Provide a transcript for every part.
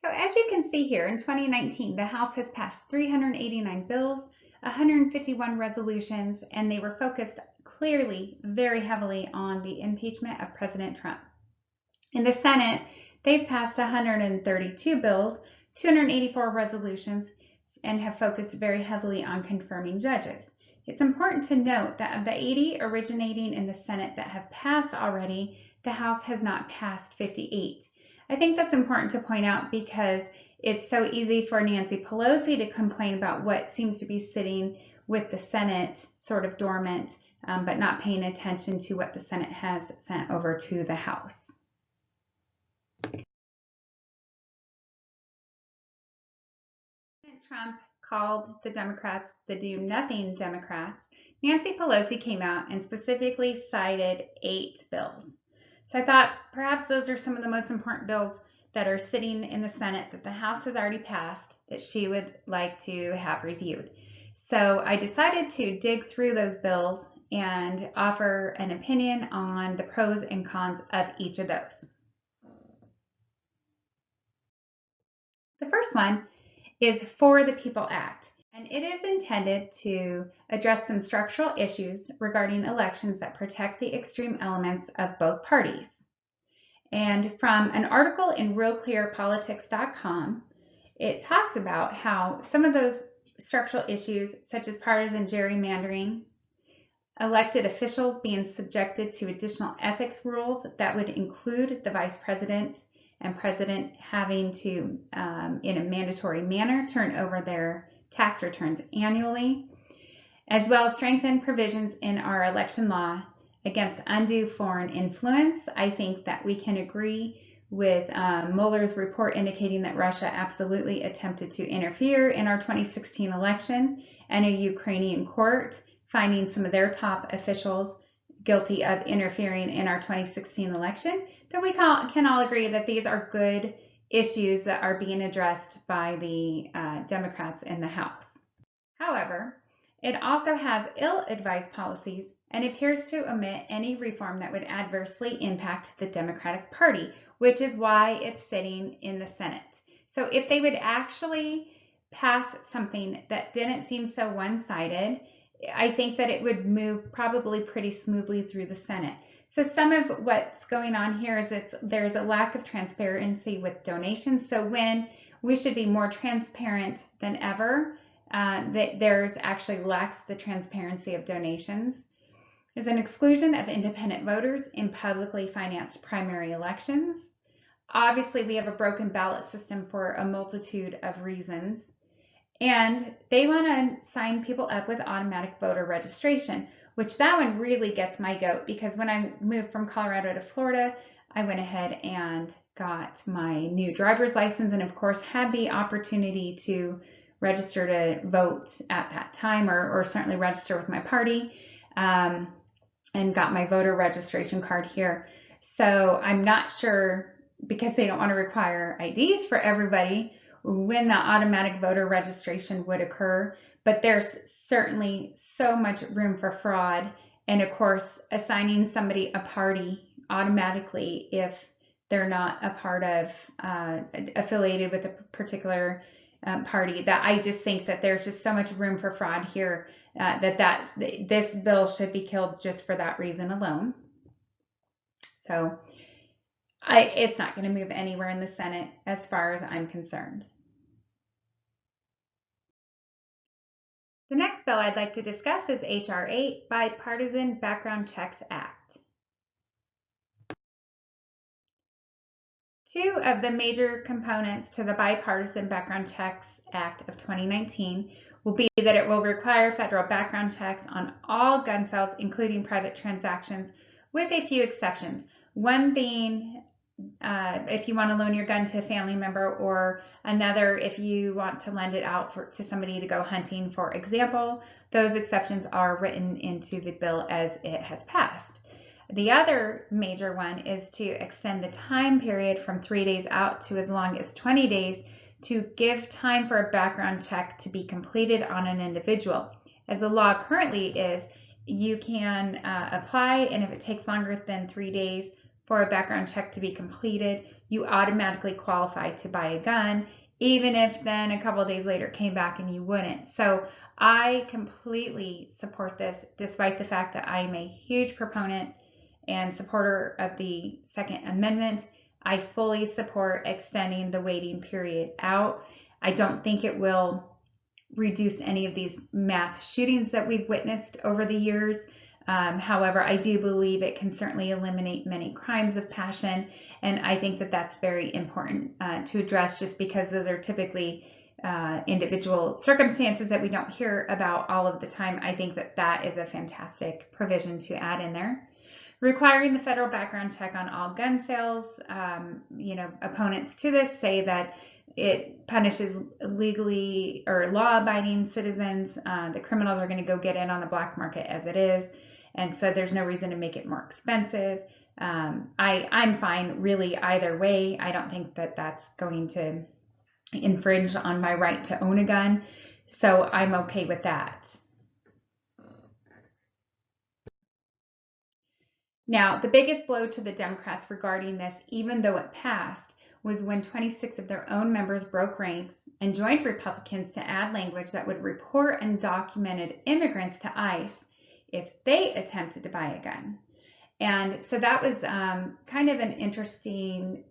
So as you can see here, in 2019, the House has passed 389 bills, 151 resolutions, and they were focused clearly very heavily on the impeachment of President Trump. In the Senate, they've passed 132 bills, 284 resolutions, and have focused very heavily on confirming judges. It's important to note that of the 80 originating in the Senate that have passed already, the House has not passed 58. I think that's important to point out because it's so easy for Nancy Pelosi to complain about what seems to be sitting with the Senate sort of dormant, but not paying attention to what the Senate has sent over to the House. Trump called the Democrats the do-nothing Democrats, Nancy Pelosi came out and specifically cited 8 bills. So I thought perhaps those are some of the most important bills that are sitting in the Senate that the House has already passed that she would like to have reviewed. So I decided to dig through those bills and offer an opinion on the pros and cons of each of those. The first one is For the People Act, and it is intended to address some structural issues regarding elections that protect the extreme elements of both parties. And from an article in realclearpolitics.com, it talks about how some of those structural issues, such as partisan gerrymandering, elected officials being subjected to additional ethics rules that would include the vice president and president having to, in a mandatory manner, turn over their tax returns annually, as well as strengthen provisions in our election law against undue foreign influence. I think that we can agree with Mueller's report indicating that Russia absolutely attempted to interfere in our 2016 election, and a Ukrainian court finding some of their top officials guilty of interfering in our 2016 election, that we can all agree that these are good issues that are being addressed by the Democrats in the House. However, it also has ill-advised policies and appears to omit any reform that would adversely impact the Democratic Party, which is why it's sitting in the Senate. So if they would actually pass something that didn't seem so one-sided, I think that it would move probably pretty smoothly through the Senate. So some of what's going on here is there's a lack of transparency with donations. So when we should be more transparent than ever, that there's actually lacks the transparency of donations. There's an exclusion of independent voters in publicly financed primary elections. Obviously, we have a broken ballot system for a multitude of reasons. And they want to sign people up with automatic voter registration, which that one really gets my goat, because when I moved from Colorado to Florida, I went ahead and got my new driver's license and of course had the opportunity to register to vote at that time, or certainly register with my party, and got my voter registration card here. So I'm not sure, because they don't want to require IDs for everybody, when the automatic voter registration would occur, but there's certainly so much room for fraud. And of course, assigning somebody a party automatically if they're not a part of, affiliated with a particular party, that I just think that there's just so much room for fraud here, that this bill should be killed just for that reason alone. So it's not going to move anywhere in the Senate as far as I'm concerned. The next bill I'd like to discuss is H.R. 8, Bipartisan Background Checks Act. Two of the major components to the Bipartisan Background Checks Act of 2019 will be that it will require federal background checks on all gun sales, including private transactions, with a few exceptions. One being if you want to loan your gun to a family member, or another if you want to lend it out to somebody to go hunting, for example. Those exceptions are written into the bill as it has passed. The other major one is to extend the time period from 3 days out to as long as 20 days to give time for a background check to be completed on an individual. As the law currently is, you can apply, and if it takes longer than 3 days, for a background check to be completed, you automatically qualify to buy a gun, even if then a couple of days later it came back and you wouldn't. So I completely support this, despite the fact that I am a huge proponent and supporter of the Second Amendment. I fully support extending the waiting period out. I don't think it will reduce any of these mass shootings that we've witnessed over the years. However, I do believe it can certainly eliminate many crimes of passion, and I think that that's very important to address, just because those are typically individual circumstances that we don't hear about all of the time. I think that that is a fantastic provision to add in there. Requiring the federal background check on all gun sales, opponents to this say that it punishes legally or law-abiding citizens. The criminals are going to go get in on the black market as it is, and so there's no reason to make it more expensive. I'm fine really either way. I don't think that that's going to infringe on my right to own a gun, so I'm okay with that. Now, the biggest blow to the Democrats regarding this, even though it passed, was when 26 of their own members broke ranks and joined Republicans to add language that would report undocumented immigrants to ICE if they attempted to buy a gun. And so that was kind of an interesting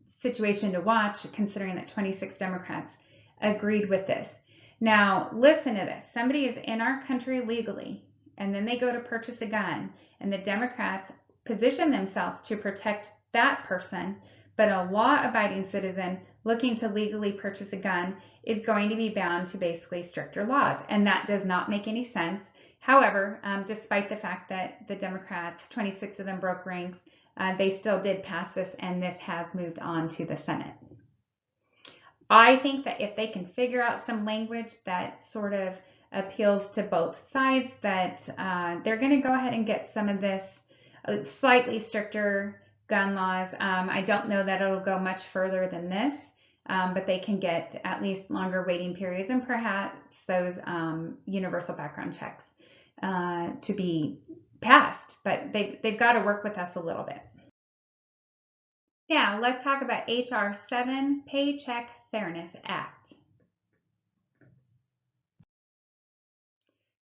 situation to watch, considering that 26 Democrats agreed with this. Now, listen to this. Somebody is in our country legally, and then they go to purchase a gun, and the Democrats position themselves to protect that person, but a law-abiding citizen looking to legally purchase a gun is going to be bound to basically stricter laws, and that does not make any sense. However, despite the fact that the Democrats, 26 of them broke ranks, they still did pass this, and this has moved on to the Senate. I think that if they can figure out some language that sort of appeals to both sides, that they're going to go ahead and get some of this slightly stricter gun laws. I don't know that it'll go much further than this, but they can get at least longer waiting periods and perhaps those universal background checks to be passed. But they've got to work with us a little bit. Now, let's talk about H.R. 7, Paycheck Fairness Act.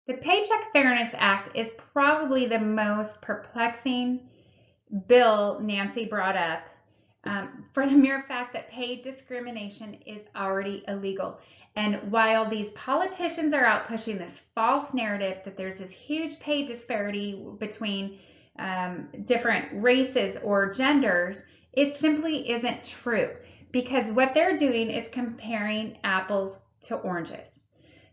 The Paycheck Fairness Act is probably the most perplexing bill Nancy brought up, for the mere fact that pay discrimination is already illegal. And while these politicians are out pushing this false narrative that there's this huge pay disparity between different races or genders, it simply isn't true, because what they're doing is comparing apples to oranges.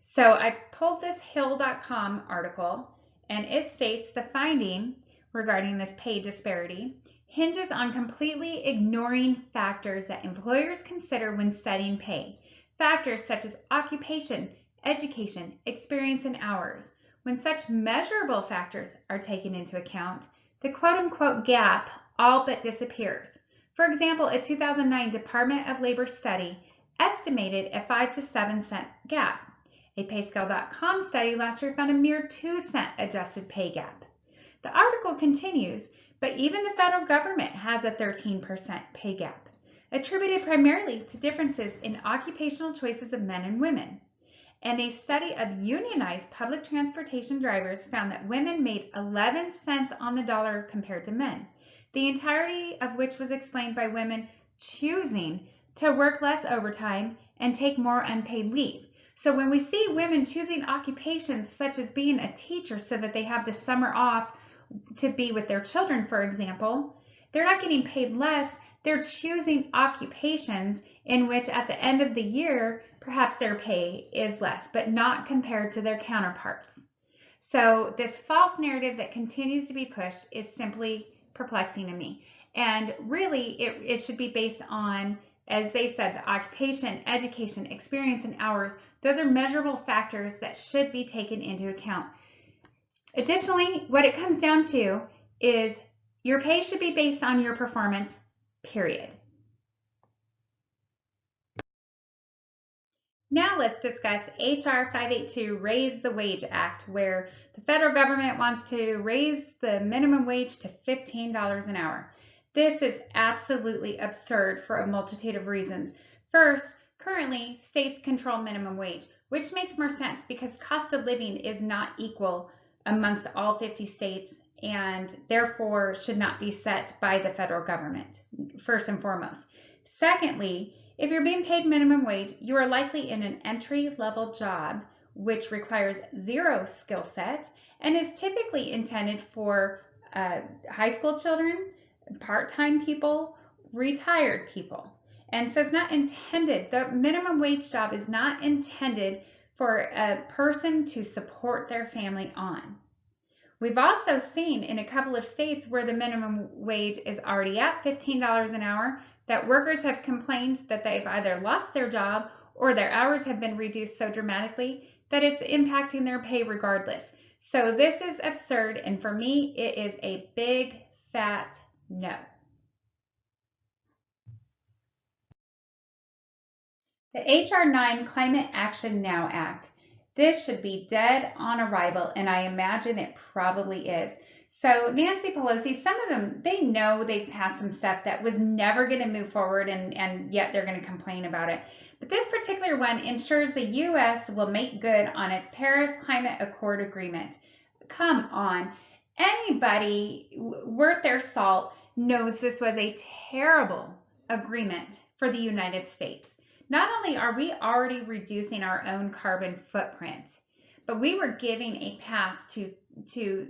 So I pulled this Hill.com article, and it states the finding regarding this pay disparity hinges on completely ignoring factors that employers consider when setting pay. Factors such as occupation, education, experience, and hours. When such measurable factors are taken into account, the quote-unquote gap all but disappears. For example, a 2009 Department of Labor study estimated a 5 to 7 cent gap. A PayScale.com study last year found a mere 2-cent adjusted pay gap. The article continues, but even the federal government has a 13% pay gap, attributed primarily to differences in occupational choices of men and women. And a study of unionized public transportation drivers found that women made 11 cents on the dollar compared to men, the entirety of which was explained by women choosing to work less overtime and take more unpaid leave. So when we see women choosing occupations such as being a teacher so that they have the summer off to be with their children, for example, they're not getting paid less. They're choosing occupations in which at the end of the year, perhaps their pay is less, but not compared to their counterparts. So this false narrative that continues to be pushed is simply perplexing to me. And really, it should be based on, as they said, the occupation, education, experience, and hours. Those are measurable factors that should be taken into account. Additionally, what it comes down to is your pay should be based on your performance, period. Now let's discuss H.R. 582, Raise the Wage Act, where the federal government wants to raise the minimum wage to $15 an hour. This is absolutely absurd for a multitude of reasons. First, currently states control minimum wage, which makes more sense because cost of living is not equal amongst all 50 states and therefore should not be set by the federal government, first and foremost. Secondly, if you're being paid minimum wage, you are likely in an entry-level job which requires zero skill set and is typically intended for high school children, part-time people, retired people. And so it's not intended, the minimum wage job is not intended for a person to support their family on. We've also seen in a couple of states where the minimum wage is already at $15 an hour that workers have complained that they've either lost their job or their hours have been reduced so dramatically that it's impacting their pay regardless. So this is absurd, and for me, it is a big fat no. The H.R. 9 Climate Action Now Act. This should be dead on arrival, and I imagine it probably is. So Nancy Pelosi, some of them, they know they've passed some stuff that was never going to move forward, and yet they're going to complain about it. But this particular one ensures the U.S. will make good on its Paris Climate Accord agreement. Come on. Anybody worth their salt knows this was a terrible agreement for the United States. Not only are we already reducing our own carbon footprint, but we were giving a pass to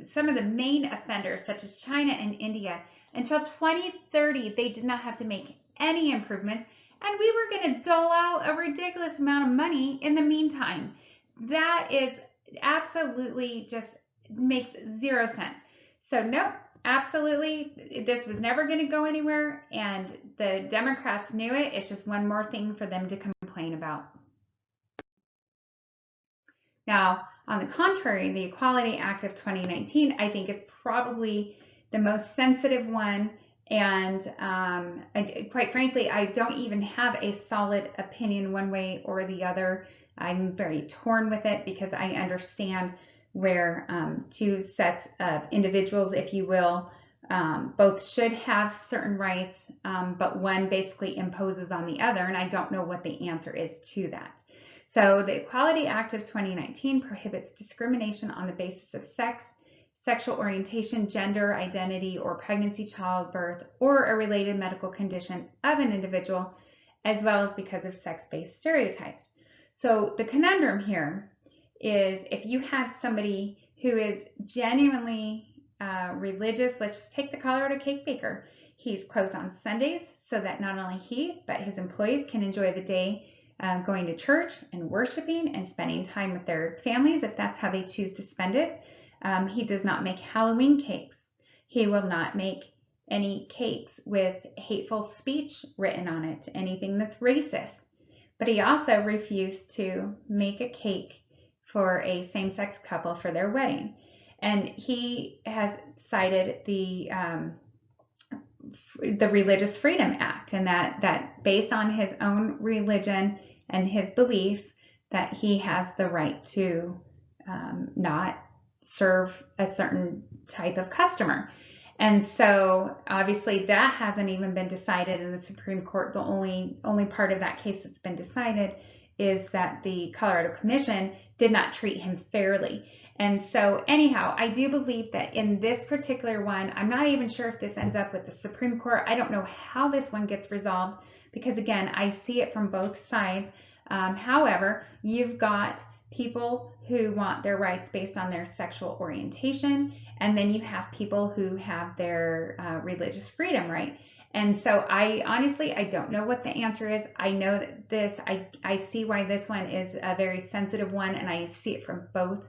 some of the main offenders, such as China and India. Until 2030, they did not have to make any improvements, and we were going to dole out a ridiculous amount of money in the meantime. That is absolutely just makes zero sense. So nope, absolutely, this was never going to go anywhere, and the Democrats knew it. It's just one more thing for them to complain about. Now, on the contrary, the Equality Act of 2019, I think, is probably the most sensitive one, and quite frankly, I don't even have a solid opinion one way or the other. I'm very torn with it because I understand where two sets of individuals, if you will, both should have certain rights, but one basically imposes on the other, and I don't know what the answer is to that. So the Equality Act of 2019 prohibits discrimination on the basis of sex, sexual orientation, gender identity, or pregnancy, childbirth, or a related medical condition of an individual, as well as because of sex-based stereotypes. So the conundrum here is if you have somebody who is genuinely religious, let's just take the Colorado cake baker. He's closed on Sundays so that not only he, but his employees can enjoy the day going to church and worshiping and spending time with their families if that's how they choose to spend it. He does not make Halloween cakes. He will not make any cakes with hateful speech written on it, anything that's racist. But he also refused to make a cake for a same-sex couple for their wedding. And he has cited the Religious Freedom Act, and that based on his own religion and his beliefs, that he has the right to not serve a certain type of customer. And so obviously that hasn't even been decided in the Supreme Court. The only part of that case that's been decided is that the Colorado Commission did not treat him fairly. And so anyhow, I do believe that in this particular one, I'm not even sure if this ends up with the Supreme Court. I don't know how this one gets resolved because, again, I see it from both sides. However, you've got people who want their rights based on their sexual orientation, and then you have people who have their religious freedom, right? And so I honestly don't know what the answer is. I know that I see why this one is a very sensitive one, and I see it from both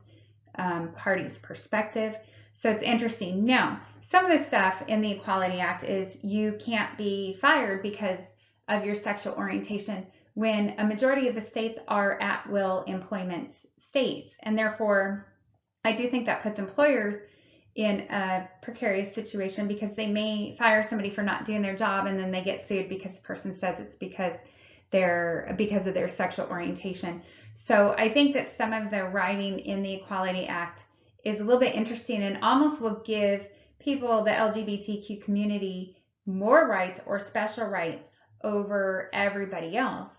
parties' perspective. So it's interesting. Now, some of the stuff in the Equality Act is you can't be fired because of your sexual orientation when a majority of the states are at-will employment states. And therefore, I do think that puts employers in a precarious situation because they may fire somebody for not doing their job and then they get sued because the person says it's because of their sexual orientation. So I think that some of the writing in the Equality Act is a little bit interesting and almost will give people, the LGBTQ community, more rights or special rights over everybody else.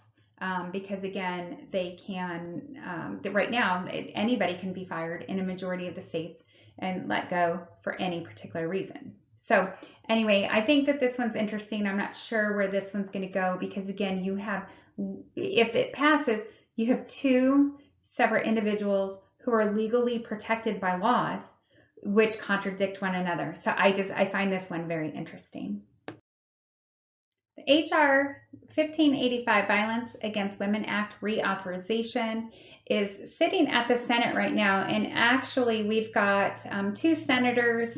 Because again, they can, right now, anybody can be fired in a majority of the states and let go for any particular reason. So anyway, I think that this one's interesting. I'm not sure where this one's going to go because again, you have, if it passes, you have two separate individuals who are legally protected by laws which contradict one another. So I find this one very interesting. The HR 1585 Violence Against Women Act reauthorization is sitting at the Senate right now, and actually we've got two senators,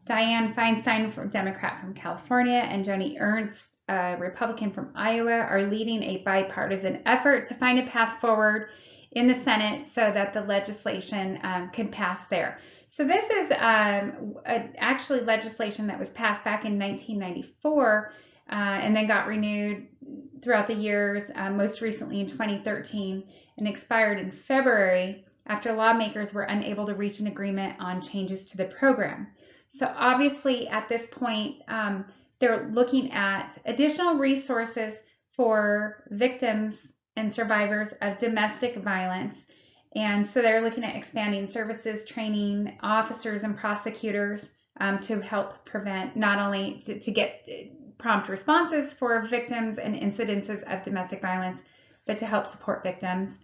Dianne Feinstein, Democrat from California, and Joni Ernst, Republican from Iowa, are leading a bipartisan effort to find a path forward in the Senate so that the legislation can pass there. So this is actually legislation that was passed back in 1994 and then got renewed throughout the years, most recently in 2013, and expired in February after lawmakers were unable to reach an agreement on changes to the program. So obviously at this point, they're looking at additional resources for victims and survivors of domestic violence. And so they're looking at expanding services, training officers and prosecutors to help prevent, not only to get prompt responses for victims and incidences of domestic violence, but to help support victims.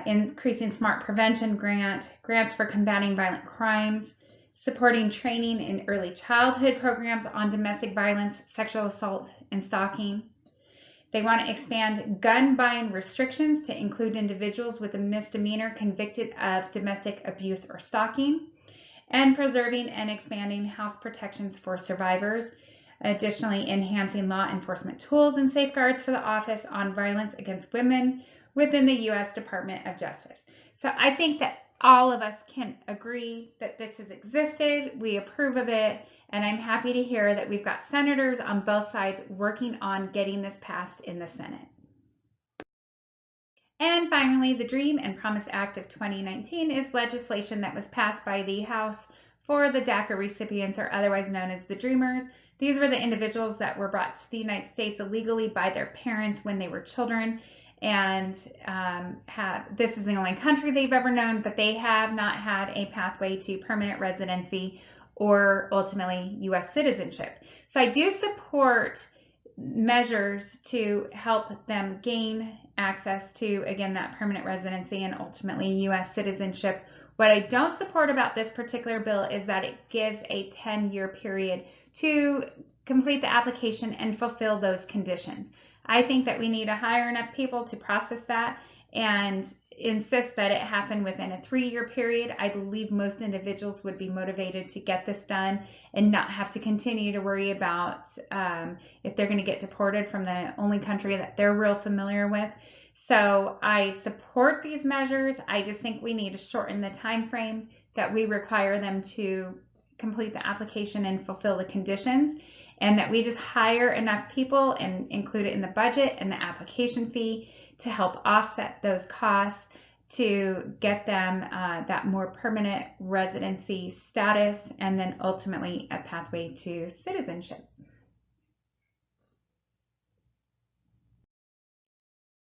Increasing SMART prevention grants for combating violent crimes, supporting training in early childhood programs on domestic violence, sexual assault, and stalking. They want to expand gun buying restrictions to include individuals with a misdemeanor convicted of domestic abuse or stalking, and preserving and expanding house protections for survivors. Additionally, enhancing law enforcement tools and safeguards for the Office on Violence Against Women within the U.S. Department of Justice. So I think that all of us can agree that this has existed. We approve of it. And I'm happy to hear that we've got senators on both sides working on getting this passed in the Senate. And finally, the Dream and Promise Act of 2019 is legislation that was passed by the House for the DACA recipients, or otherwise known as the Dreamers. These were the individuals that were brought to the United States illegally by their parents when they were children, and this is the only country they've ever known, but they have not had a pathway to permanent residency or ultimately U.S. citizenship. So I do support measures to help them gain access to, again, that permanent residency and ultimately U.S. citizenship. What I don't support about this particular bill is that it gives a 10-year period to complete the application and fulfill those conditions. I think that we need to hire enough people to process that and insist that it happen within a 3-year period. I believe most individuals would be motivated to get this done and not have to continue to worry about if they're going to get deported from the only country that they're real familiar with. So I support these measures. I just think we need to shorten the time frame that we require them to complete the application and fulfill the conditions, and that we just hire enough people and include it in the budget and the application fee to help offset those costs to get them that more permanent residency status and then ultimately a pathway to citizenship.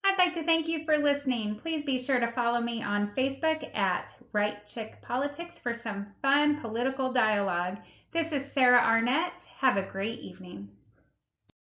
I'd like to thank you for listening. Please be sure to follow me on Facebook at Right Chick Politics for some fun political dialogue. This is Sarah Arnett. Have a great evening.